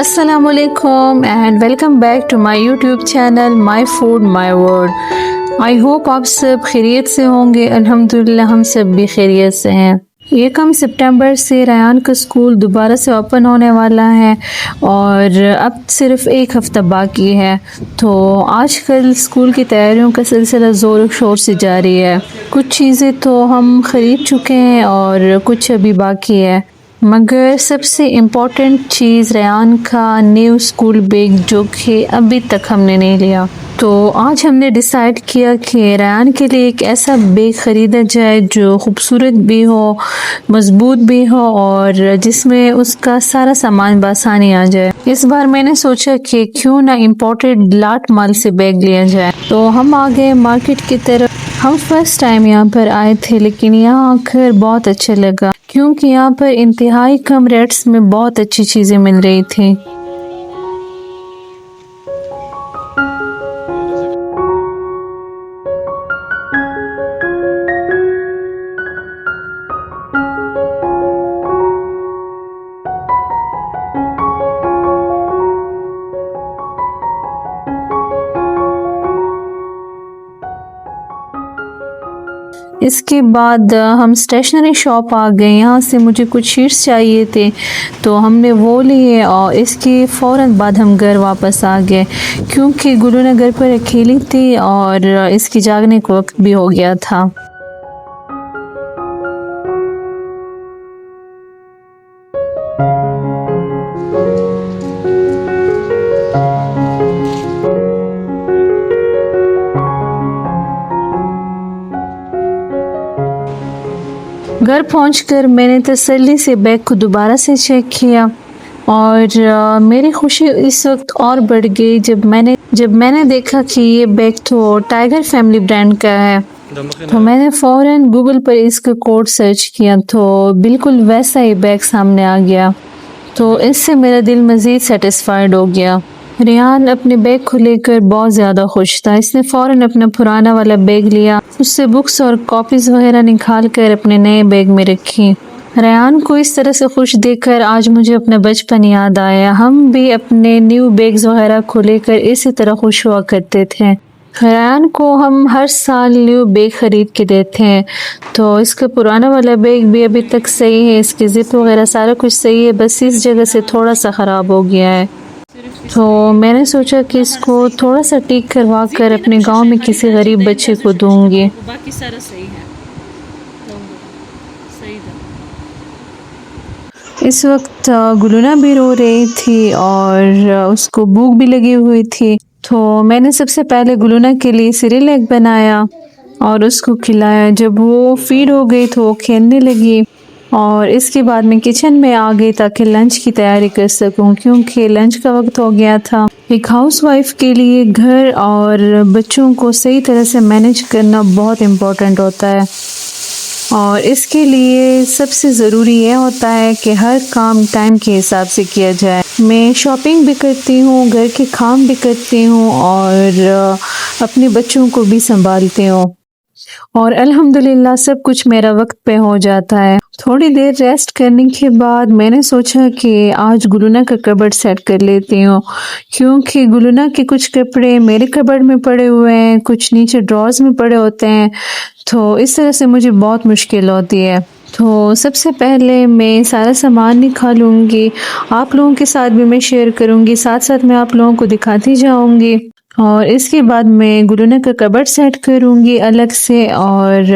Assalamualaikum and welcome back to my YouTube channel My Food My World। I hope आप सब खैरियत से होंगे। अल्हम्दुलिल्लाह हम सब भी खैरियत से हैं। 1 सितंबर से रयान का स्कूल दोबारा से ओपन होने वाला है और अब सिर्फ एक हफ़्ता बाकी है। तो आजकल स्कूल की तैयारियों का सिलसिला ज़ोर शोर से जारी है। कुछ चीज़ें तो हम ख़रीद चुके हैं और कुछ अभी बाकी है, मगर सबसे इम्पोर्टेंट चीज़ रयान का न्यू स्कूल बैग जो कि अभी तक हमने नहीं लिया। तो आज हमने डिसाइड किया कि रयान के लिए एक ऐसा बैग ख़रीदा जाए जो खूबसूरत भी हो, मज़बूत भी हो और जिसमें उसका सारा सामान बआसानी आ जाए। इस बार मैंने सोचा कि क्यों ना इम्पोर्टेड लाट माल से बैग लिया जाए। तो हम आ गए मार्केट की तरफ। हम फर्स्ट टाइम यहाँ पर आए थे, लेकिन यहाँ आकर बहुत अच्छा लगा क्योंकि यहाँ पर इंतहाई कम रेट्स में बहुत अच्छी चीज़ें मिल रही थी। इसके बाद हम स्टेशनरी शॉप आ गए। यहाँ से मुझे कुछ शीट्स चाहिए थे तो हमने वो लिए और इसके फ़ौरन बाद हम घर वापस आ गए क्योंकि गुलूना घर पर अकेली थी और इसकी जागने का वक्त भी हो गया था। घर पहुंचकर मैंने तसल्ली से बैग को दोबारा से चेक किया और मेरी खुशी इस वक्त और बढ़ गई जब मैंने देखा कि ये बैग तो टाइगर फैमिली ब्रांड का है। तो मैंने फ़ौरन गूगल पर इसका कोड सर्च किया तो बिल्कुल वैसा ही बैग सामने आ गया। तो इससे मेरा दिल मज़ीद सेटिस्फाइड हो गया। रेहान अपने बैग को लेकर बहुत ज़्यादा खुश था। इसने फ़ौरन अपना पुराना वाला बैग लिया, उससे बुक्स और कॉपीज़ वगैरह निकाल कर अपने नए बैग में रखी। रेहान को इस तरह से खुश देखकर आज मुझे अपना बचपन याद आया। हम भी अपने न्यू बैग्स वगैरह को लेकर इसी तरह खुश हुआ करते थे। रेहान को हम हर साल न्यू बैग ख़रीद के देते हैं। तो इसका पुराना वाला बैग भी अभी तक सही है, इसकी ज़िप वगैरह सारा कुछ सही है, बस इस जगह से थोड़ा सा ख़राब हो गया है। तो मैंने सोचा कि इसको थोड़ा सा ठीक करवा कर अपने गांव में किसी गरीब बच्चे को दूंगी। बाकी सारा सही है, सही था। इस वक्त गुलूना भी रो रही थी और उसको भूख भी लगी हुई थी। तो मैंने सबसे पहले गुलूना के लिए सीरियल एग बनाया और उसको खिलाया। जब वो फीड हो गई तो वो खेलने लगी और इसके बाद मैं किचन में आ गई ताकि लंच की तैयारी कर सकूं क्योंकि लंच का वक्त हो गया था। एक हाउसवाइफ के लिए घर और बच्चों को सही तरह से मैनेज करना बहुत इम्पोर्टेंट होता है और इसके लिए सबसे ज़रूरी ये होता है कि हर काम टाइम के हिसाब से किया जाए। मैं शॉपिंग भी करती हूँ, घर के काम भी करती हूँ और अपने बच्चों को भी संभालती हूँ और अल्हम्दुलिल्लाह सब कुछ मेरा वक्त पे हो जाता है। थोड़ी देर रेस्ट करने के बाद मैंने सोचा कि आज गुलूना का कबर्ड सेट कर लेती हूँ क्योंकि गुलूना के कुछ कपड़े मेरे कबर्ड में पड़े हुए हैं, कुछ नीचे ड्रॉर्स में पड़े होते हैं। तो इस तरह से मुझे बहुत मुश्किल होती है। तो सबसे पहले मैं सारा सामान निकालूंगी, आप लोगों के साथ भी मैं शेयर करूंगी, साथ साथ मैं आप लोगों को दिखाती जाऊंगी और इसके बाद मैं गुलूना का कबर्ड सेट करूंगी अलग से और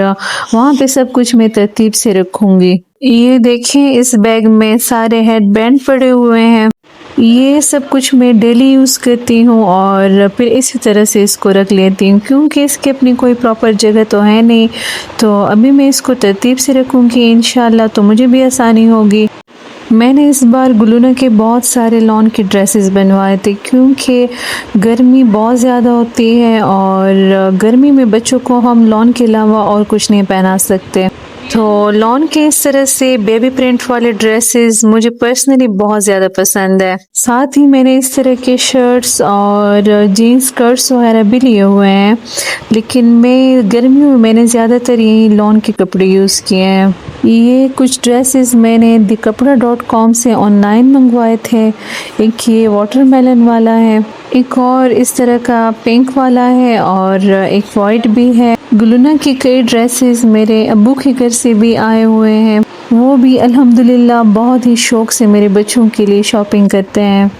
वहाँ पे सब कुछ मैं तरतीब से रखूंगी। ये देखें, इस बैग में सारे हेड बैंड पड़े हुए हैं। ये सब कुछ मैं डेली यूज़ करती हूँ और फिर इसी तरह से इसको रख लेती हूँ क्योंकि इसकी अपनी कोई प्रॉपर जगह तो है नहीं। तो अभी मैं इसको तरतीब से रखूँगी इंशाल्लाह, तो मुझे भी आसानी होगी। मैंने इस बार गुलूना के बहुत सारे लॉन के ड्रेसेस बनवाए थे क्योंकि गर्मी बहुत ज़्यादा होती है और गर्मी में बच्चों को हम लॉन के अलावा और कुछ नहीं पहना सकते। तो लॉन के इस तरह से बेबी प्रिंट वाले ड्रेसेस मुझे पर्सनली बहुत ज़्यादा पसंद है। साथ ही मैंने इस तरह के शर्ट्स और जीन्स स्कर्ट्स वगैरह भी लिए हुए हैं, लेकिन मैं गर्मियों में मैंने ज़्यादातर यही लॉन के कपड़े यूज़ किए हैं। ये कुछ ड्रेसेस मैंने thekapda.com से ऑनलाइन मंगवाए थे। एक ये वाटरमेलन वाला है, एक और इस तरह का पिंक वाला है और एक वाइट भी है। गुलूना की कई ड्रेसेस मेरे अब्बू के घर से भी आए हुए हैं, वो भी अल्हम्दुलिल्लाह बहुत ही शौक से मेरे बच्चों के लिए शॉपिंग करते हैं।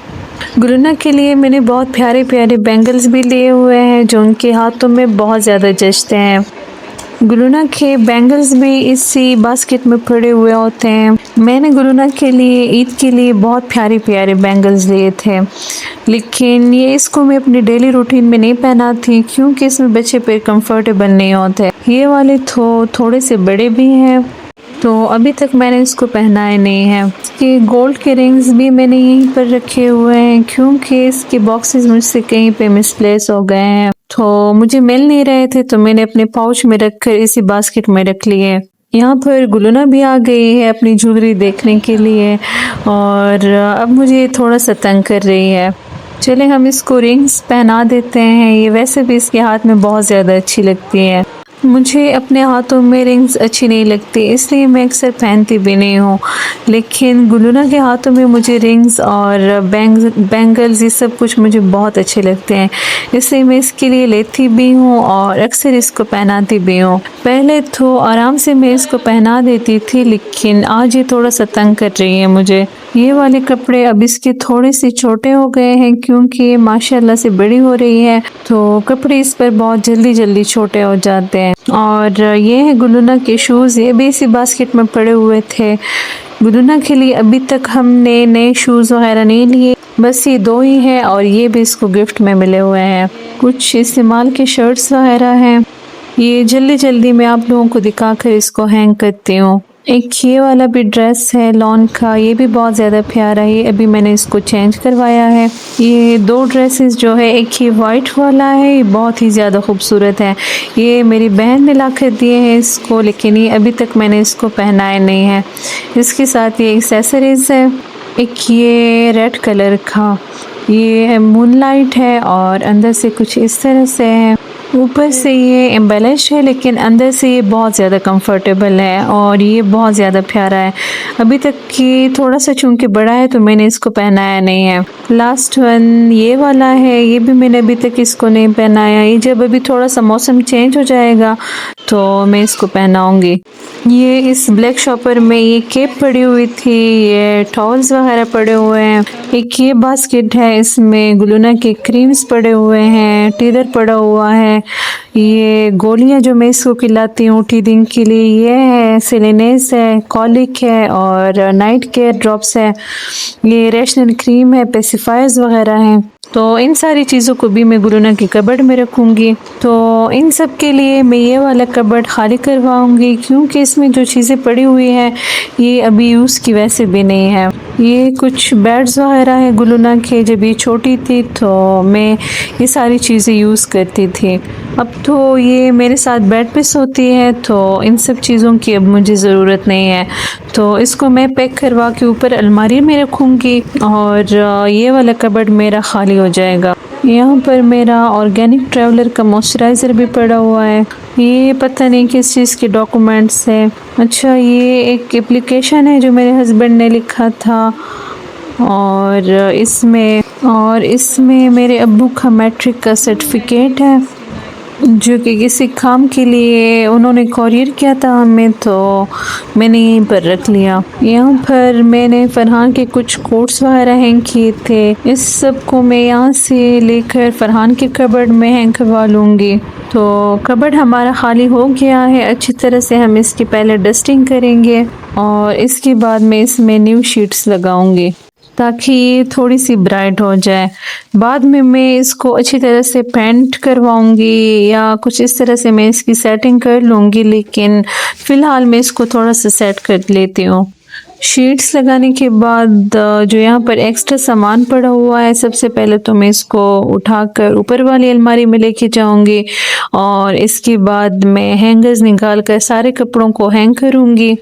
गुलूना के लिए मैंने बहुत प्यारे प्यारे बैंगल्स भी लिए हुए हैं जो उनके हाथों में बहुत ज़्यादा जचते हैं। गुलूना के बैंगल्स भी इसी बास्केट में पड़े हुए होते हैं। मैंने गुलूना के लिए ईद के लिए बहुत प्यारे प्यारे बैंगल्स लिए थे, लेकिन ये इसको मैं अपनी डेली रूटीन में नहीं पहना थी क्योंकि इसमें बच्चे पे कंफर्टेबल नहीं होते। ये वाले तो थोड़े से बड़े भी हैं, तो अभी तक मैंने इसको पहनाए नहीं है। इसके गोल्ड के रिंग्स भी मैंने यहीं पर रखे हुए हैं क्योंकि इसके बॉक्सेस मुझसे कहीं पे मिसप्लेस हो गए हैं, तो मुझे मिल नहीं रहे थे, तो मैंने अपने पाउच में रखकर इसी बास्केट में रख लिए। यहाँ पर गुलूना भी आ गई है अपनी ज्वेलरी देखने के लिए और अब मुझे थोड़ा सा तंग कर रही है। चले हम इसको रिंग्स पहना देते हैं, ये वैसे भी इसके हाथ में बहुत ज़्यादा अच्छी लगती है। मुझे अपने हाथों में रिंग्स अच्छी नहीं लगती इसलिए मैं अक्सर पहनती भी नहीं हूँ, लेकिन गुलूना के हाथों में मुझे रिंग्स और बैंगल्स ये सब कुछ मुझे बहुत अच्छे लगते हैं, इसलिए मैं इसके लिए लेती भी हूँ और अक्सर इसको पहनाती भी हूँ। पहले तो आराम से मैं इसको पहना देती थी, लेकिन आज ये थोड़ा सा तंग कर रही है मुझे। ये वाले कपड़े अब इसके थोड़े से छोटे हो गए हैं क्योंकि ये माशाल्लाह से बड़ी हो रही है, तो कपड़े इस पर बहुत जल्दी जल्दी छोटे हो जाते हैं। और ये है गुलूना के शूज़, ये भी इसी बास्केट में पड़े हुए थे। गुलूना के लिए अभी तक हमने नए शूज़ वगैरह नहीं लिए, बस ये दो ही हैं और ये भी इसको गिफ्ट में मिले हुए हैं। कुछ इस्तेमाल के शर्ट्स वगैरह हैं, ये जल्दी जल्दी मैं आप लोगों को दिखाकर इसको हैंग करती हूँ। एक ये वाला भी ड्रेस है लॉन का, ये भी बहुत ज़्यादा प्यारा है, अभी मैंने इसको चेंज करवाया है। ये दो ड्रेसेस जो है, एक ये वाइट वाला है, ये बहुत ही ज़्यादा खूबसूरत है, ये मेरी बहन ने ला कर दिए हैं इसको, लेकिन ये अभी तक मैंने इसको पहनाया नहीं है। इसके साथ ये एक्सेसरीज़ है, एक ये रेड कलर का, ये मूनलाइट है और अंदर से कुछ इस तरह से है। ऊपर से ये एम्बेलिश है लेकिन अंदर से ये बहुत ज़्यादा कंफर्टेबल है और ये बहुत ज़्यादा प्यारा है। अभी तक ये थोड़ा सा चूँकि बड़ा है तो मैंने इसको पहनाया नहीं है। लास्ट वन ये वाला है, ये भी मैंने अभी तक इसको नहीं पहनाया, ये जब अभी थोड़ा सा मौसम चेंज हो जाएगा तो मैं इसको पहनाऊँगी। ये इस ब्लैक शॉपर में ये केप पड़ी हुई थी, ये टॉवल्स वगैरह पड़े हुए हैं। एक ये बास्केट है, इसमें गुलूना के क्रीम्स पड़े हुए हैं, टीदर पड़ा हुआ है, ये गोलियां जो मैं इसको खिलाती हूँ टीदिंग के लिए, ये है सिलेनेस है, कॉलिक है और नाइट केयर ड्रॉप्स है, ये रैशनल क्रीम है, पेसिफायर्स वगैरह हैं। तो इन सारी चीज़ों को भी मैं गुलूना की कबर्ड में रखूँगी। तो इन सब के लिए मैं ये वाला कबर्ड खाली करवाऊँगी क्योंकि इसमें जो चीज़ें पड़ी हुई हैं ये अभी यूज़ की वैसे भी नहीं है। ये कुछ बेड्स वगैरह है गुलूना के, जब ये छोटी थी तो मैं ये सारी चीज़ें यूज़ करती थी, अब तो ये मेरे साथ बेड पे सोती है तो इन सब चीज़ों की अब मुझे ज़रूरत नहीं है। तो इसको मैं पैक करवा के ऊपर अलमारी में रखूँगी और ये वाला कबर्ड मेरा खाली हो जाएगा। यहाँ पर मेरा ऑर्गेनिक ट्रैवलर का मॉइस्चराइज़र भी पड़ा हुआ है, ये पता नहीं किस चीज़ के डॉक्यूमेंट्स है। अच्छा, ये एक एप्लीकेशन है जो मेरे हस्बैंड ने लिखा था और इसमें मेरे अब्बू का मैट्रिक का सर्टिफिकेट है जो कि किसी काम के लिए उन्होंने कॉरियर किया था हमें, तो मैंने यहीं पर रख लिया। यहाँ पर मैंने फरहान के कुछ कोट्स वगैरह हैंग किए थे, इस सब को मैं यहाँ से लेकर फरहान के कबर्ड में हैंग करवा लूँगी। तो कबर्ड हमारा खाली हो गया है, अच्छी तरह से हम इसकी पहले डस्टिंग करेंगे और इसके बाद मैं इसमें न्यू शीट्स लगाऊंगी ताकि ये थोड़ी सी ब्राइट हो जाए। बाद में मैं इसको अच्छी तरह से पेंट करवाऊंगी या कुछ इस तरह से मैं इसकी सेटिंग कर लूँगी, लेकिन फ़िलहाल मैं इसको थोड़ा सा सेट कर लेती हूँ। शीट्स लगाने के बाद जो यहाँ पर एक्स्ट्रा सामान पड़ा हुआ है, सबसे पहले तो मैं इसको उठाकर ऊपर वाली अलमारी में लेके जाऊंगी और इसके बाद मैं हैंगर्स निकाल कर सारे कपड़ों को हैंग करूँगी।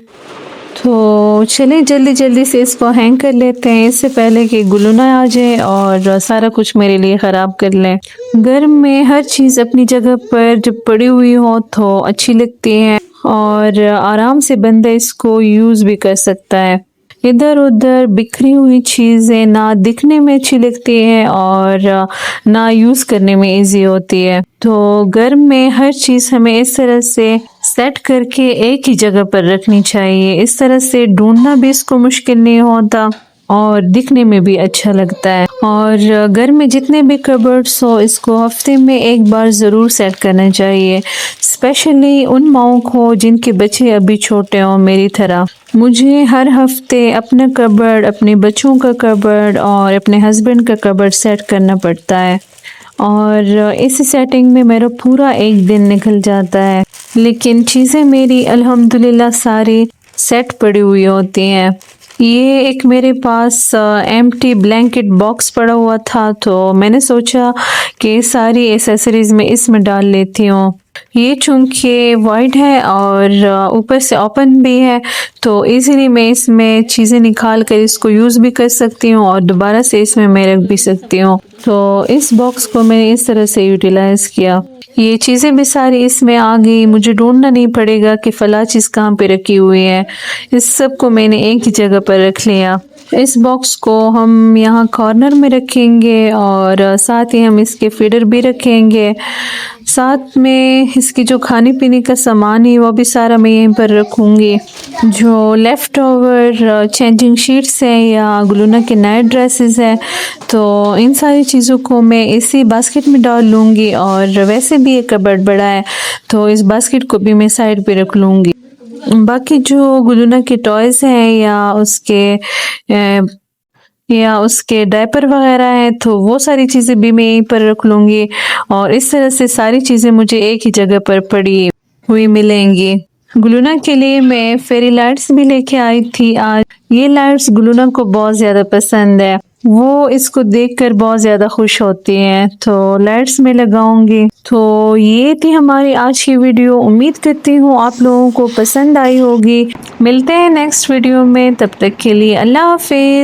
तो चलिए जल्दी जल्दी से इसको हैंग कर लेते हैं इससे पहले कि गुलूना आ जाए और सारा कुछ मेरे लिए ख़राब कर ले। घर में हर चीज़ अपनी जगह पर जब पड़ी हुई हो तो अच्छी लगती है और आराम से बंदा इसको यूज़ भी कर सकता है। इधर उधर बिखरी हुई चीज़ें ना दिखने में अच्छी लगती हैं और ना यूज़ करने में इजी होती है। तो घर में हर चीज़ हमें इस तरह से सेट करके एक ही जगह पर रखनी चाहिए। इस तरह से ढूंढना भी इसको मुश्किल नहीं होता और दिखने में भी अच्छा लगता है। और घर में जितने भी कबर्ड्स हो इसको हफ्ते में एक बार ज़रूर सेट करना चाहिए, स्पेशली उन माओं को जिनके बच्चे अभी छोटे हों मेरी तरह। मुझे हर हफ्ते अपना कबर्ड, अपने बच्चों का कबर्ड और अपने हस्बैंड का कबर्ड सेट करना पड़ता है और इस सेटिंग में मेरा पूरा एक दिन निकल जाता है। लेकिन चीज़ें मेरी अल्हम्दुलिल्लाह सारी सेट पड़ी हुई होती हैं। ये एक मेरे पास एम्प्टी ब्लैंकेट बॉक्स पड़ा हुआ था तो मैंने सोचा कि सारी एसेसरीज मैं इसमें डाल लेती हूँ। ये चूंकि वाइड है और ऊपर से ओपन भी है तो इजीली मैं इसमें चीज़ें निकाल कर इसको यूज़ भी कर सकती हूँ और दोबारा से इसमें मैं रख भी सकती हूँ। तो इस बॉक्स को मैंने इस तरह से यूटिलाइज़ किया। ये चीज़ें भी सारी इसमें आ गई, मुझे ढूंढना नहीं पड़ेगा कि फला चीज़ कहाँ पे रखी हुई है। इस सब को मैंने एक ही जगह पर रख लिया। इस बॉक्स को हम यहाँ कॉर्नर में रखेंगे और साथ ही हम इसके फीडर भी रखेंगे। साथ में इसकी जो खाने पीने का सामान है वो भी सारा मैं यहीं पर रखूँगी। जो लेफ़्ट ओवर चेंजिंग शीट्स हैं या गुलूना के नाइट ड्रेसेस हैं तो इन सारी चीज़ों को मैं इसी बास्केट में डाल लूँगी और वैसे भी ये कबर्ड बड़ा है तो इस बास्केट को भी मैं साइड पे रख लूँगी। बाकी जो गुलूना के टॉयज़ हैं या उसके डायपर वगैरह हैं तो वो सारी चीज़ें भी मैं यहीं पर रख लूँगी और इस तरह से सारी चीज़ें मुझे एक ही जगह पर पड़ी हुई मिलेंगी। गुलूना के लिए मैं फेरी लाइट्स भी लेके आई थी आज। ये लाइट्स गुलूना को बहुत ज़्यादा पसंद है, वो इसको देखकर बहुत ज़्यादा खुश होती हैं तो लाइट्स में लगाऊंगी। तो ये थी हमारी आज की वीडियो। उम्मीद करती हूँ आप लोगों को पसंद आई होगी। मिलते हैं नेक्स्ट वीडियो में, तब तक के लिए अल्लाह हाफिज़।